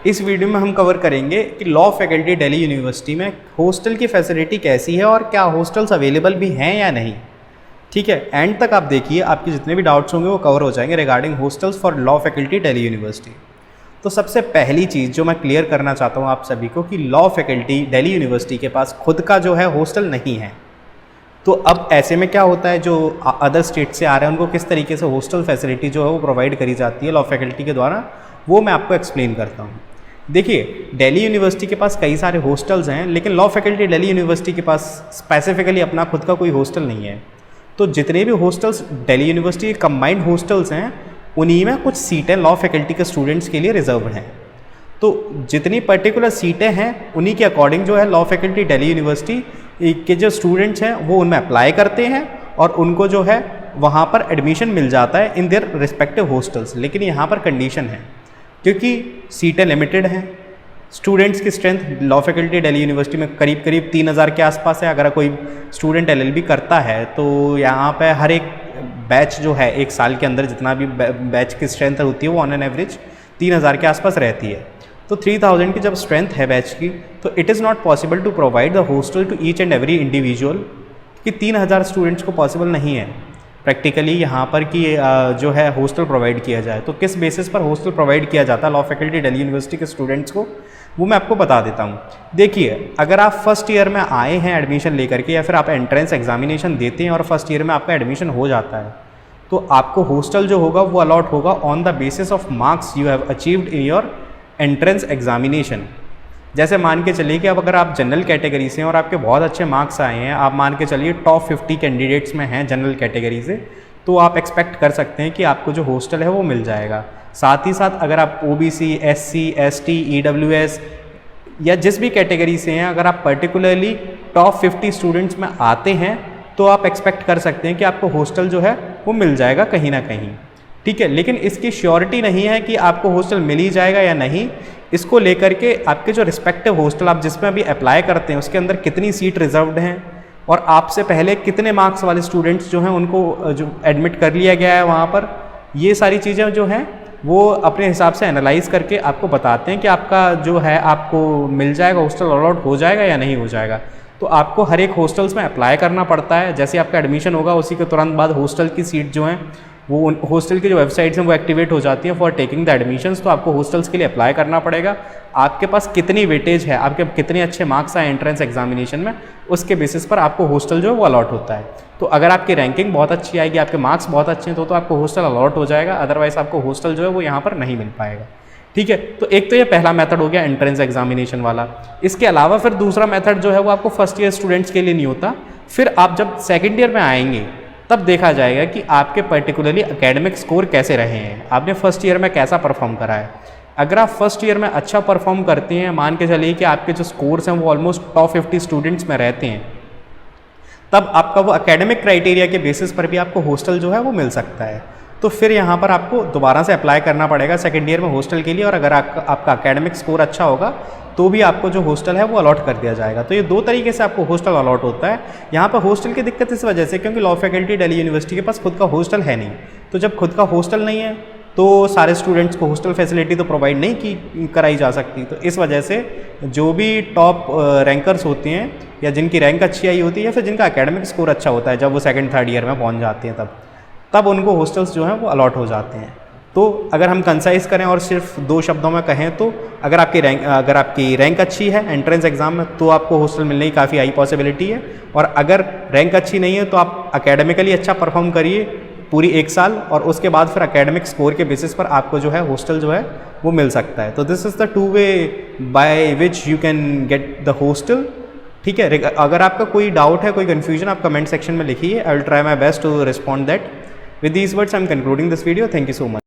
इस वीडियो में हम कवर करेंगे कि लॉ फैकल्टी दिल्ली यूनिवर्सिटी में हॉस्टल की फैसिलिटी कैसी है और क्या हॉस्टल्स अवेलेबल भी हैं या नहीं। ठीक है, एंड तक आप देखिए, आपके जितने भी डाउट्स होंगे वो कवर हो जाएंगे regarding hostels for law faculty Delhi university. तो सबसे पहली चीज़ जो मैं क्लियर करना चाहता हूँ आप सभी को कि लॉ फैकल्टी दिल्ली यूनिवर्सिटी के पास खुद का जो है हॉस्टल नहीं है। तो अब ऐसे में क्या होता है, जो अदर स्टेट से आ रहे हैं उनको किस तरीके से हॉस्टल फैसिलिटी जो है वो प्रोवाइड करी जाती है लॉ फैकल्टी के द्वारा, वो मैं आपको एक्सप्लेन करता हूँ। देखिए, दिल्ली यूनिवर्सिटी के पास कई सारे हॉस्टल्स हैं, लेकिन लॉ फैकल्टी दिल्ली यूनिवर्सिटी के पास स्पेसिफिकली अपना खुद का कोई हॉस्टल नहीं है। तो जितने भी हॉस्टल्स दिल्ली यूनिवर्सिटी के कंबाइंड हॉस्टल्स हैं, उन्हीं में कुछ सीटें लॉ फैकल्टी के स्टूडेंट्स के लिए रिजर्व हैं। तो जितनी पर्टिकुलर सीटें हैं उन्हीं के अकॉर्डिंग जो है लॉ फैकल्टी दिल्ली यूनिवर्सिटी के जो स्टूडेंट्स हैं वो उनमें अप्लाई करते हैं और उनको जो है वहाँ पर एडमिशन मिल जाता है इन देयर रिस्पेक्टिव हॉस्टल्स। लेकिन यहाँ पर कंडीशन है, क्योंकि सीटें लिमिटेड हैं, स्टूडेंट्स की strength law faculty Delhi university में करीब 3000 के आसपास है। अगर कोई स्टूडेंट LLB करता है तो यहाँ पे हर एक बैच जो है एक साल के अंदर जितना भी बैच की स्ट्रेंथ होती है वो ऑन एन एवरेज 3000 के आसपास रहती है। तो 3000 की जब स्ट्रेंथ है बैच की, तो it is not possible to provide the hostel to each and every individual, कि 3000 स्टूडेंट्स को पॉसिबल नहीं है प्रैक्टिकली यहाँ पर कि जो है हॉस्टल प्रोवाइड किया जाए। तो किस बेसिस पर हॉस्टल प्रोवाइड किया जाता है लॉ फैकल्टी दिल्ली यूनिवर्सिटी के स्टूडेंट्स को, वो मैं आपको बता देता हूँ। देखिए, अगर आप फर्स्ट ईयर में आए हैं एडमिशन लेकर के, या फिर आप एंट्रेंस एग्जामिनेशन देते हैं और फर्स्ट ईयर में आपका एडमिशन हो जाता है, तो आपको हॉस्टल जो होगा वो अलॉट होगा on the basis of marks you have achieved in your entrance examination. जैसे मान के चलिए कि अब अगर आप जनरल कैटेगरी से हैं और आपके बहुत अच्छे मार्क्स आए हैं, आप मान के चलिए टॉप 50 कैंडिडेट्स में हैं जनरल कैटेगरी से, तो आप एक्सपेक्ट कर सकते हैं कि आपको जो हॉस्टल है वो मिल जाएगा। साथ ही साथ अगर आप OBC, SC, ST, EWS या जिस भी कैटेगरी से हैं, अगर आप पर्टिकुलरली टॉप 50 स्टूडेंट्स में आते हैं तो आप एक्सपेक्ट कर सकते हैं कि आपको हॉस्टल जो है वो मिल जाएगा कहीं ना कहीं। ठीक है, लेकिन इसकी श्योरिटी नहीं है कि आपको हॉस्टल मिल ही जाएगा या नहीं। इसको लेकर के आपके जो रिस्पेक्टिव हॉस्टल आप जिसमें अभी अप्लाई करते हैं उसके अंदर कितनी सीट रिजर्व्ड हैं और आपसे पहले कितने मार्क्स वाले स्टूडेंट्स जो हैं उनको जो एडमिट कर लिया गया है वहाँ पर, ये सारी चीज़ें जो हैं वो अपने हिसाब से एनालाइज करके आपको बताते हैं कि आपका जो है आपको मिल जाएगा, हॉस्टल अलॉट हो जाएगा या नहीं हो जाएगा। तो आपको हर एक हॉस्टल्स में अप्लाई करना पड़ता है। जैसे आपका एडमिशन होगा उसी के तुरंत बाद हॉस्टल की सीट जो हैं वो हॉस्टल की जो वेबसाइट्स हैं वो एक्टिवेट हो जाती हैं फॉर टेकिंग द एडमिशन्स। तो आपको हॉस्टल्स के लिए अप्लाई करना पड़ेगा। आपके पास कितनी वेटेज है, आपके कितने अच्छे मार्क्स आए एंट्रेंस एग्जामिनेशन में, उसके बेसिस पर आपको हॉस्टल जो है वो अलॉट होता है। तो अगर आपकी रैंकिंग बहुत अच्छी आएगी, आपके मार्क्स बहुत अच्छे हैं, तो आपको हॉस्टल अलॉट हो जाएगा। अदरवाइज आपको हॉस्टल जो है वो यहाँ पर नहीं मिल पाएगा। ठीक है, तो एक तो ये पहला मेथड हो गया एंट्रेंस एग्जामिनेशन वाला। इसके अलावा फिर दूसरा मेथड जो है वो आपको फर्स्ट ईयर स्टूडेंट्स के लिए नहीं होता। फिर आप जब सेकेंड ईयर में आएंगे तब देखा जाएगा कि आपके पर्टिकुलरली एकेडमिक स्कोर कैसे रहे हैं, आपने फर्स्ट ईयर में कैसा परफॉर्म करा है। अगर आप फर्स्ट ईयर में अच्छा परफॉर्म करते हैं, मान के चलिए कि आपके जो स्कोर्स हैं वो ऑलमोस्ट टॉप 50 स्टूडेंट्स में रहते हैं, तब आपका वो एकेडमिक क्राइटेरिया के बेसिस पर भी आपको हॉस्टल जो है वो मिल सकता है। तो फिर यहाँ पर आपको दोबारा से अप्लाई करना पड़ेगा सेकेंड ईयर में हॉस्टल के लिए, और अगर आपका एकेडमिक स्कोर अच्छा होगा तो भी आपको जो हॉस्टल है वो अलॉट कर दिया जाएगा। तो ये दो तरीके से आपको हॉस्टल अलॉट होता है। यहाँ पर हॉस्टल की दिक्कत इस वजह से क्योंकि लॉ फैकल्टी दिल्ली यूनिवर्सिटी के पास खुद का हॉस्टल है नहीं। तो जब खुद का हॉस्टल नहीं है तो सारे स्टूडेंट्स को हॉस्टल फैसिलिटी तो प्रोवाइड नहीं कराई जा सकती। तो इस वजह से जो भी टॉप रैंकर्स होते हैं या जिनकी रैंक अच्छी आई होती है या फिर जिनका एकेडमिक स्कोर अच्छा होता है, जब वो सेकेंड थर्ड ईयर में पहुँच जाते हैं तब उनको हॉस्टल्स जो हैं वो अलॉट हो जाते हैं। तो अगर हम कंसाइज करें और सिर्फ 2 शब्दों में कहें तो अगर आपकी रैंक अच्छी है एंट्रेंस एग्जाम में तो आपको हॉस्टल मिलने की काफ़ी हाई पॉसिबिलिटी है, और अगर रैंक अच्छी नहीं है तो आप एकेडमिकली अच्छा परफॉर्म करिए पूरी 1 साल, और उसके बाद फिर एकेडमिक स्कोर के बेसिस पर आपको जो है हॉस्टल जो है वो मिल सकता है। तो this is the 2 way by which you can get the hostel. ठीक है, अगर आपका कोई डाउट है, कोई कन्फ्यूजन, आप कमेंट सेक्शन में लिखिए। I will try my best to respond that. With these words, I am concluding this video. Thank you so much.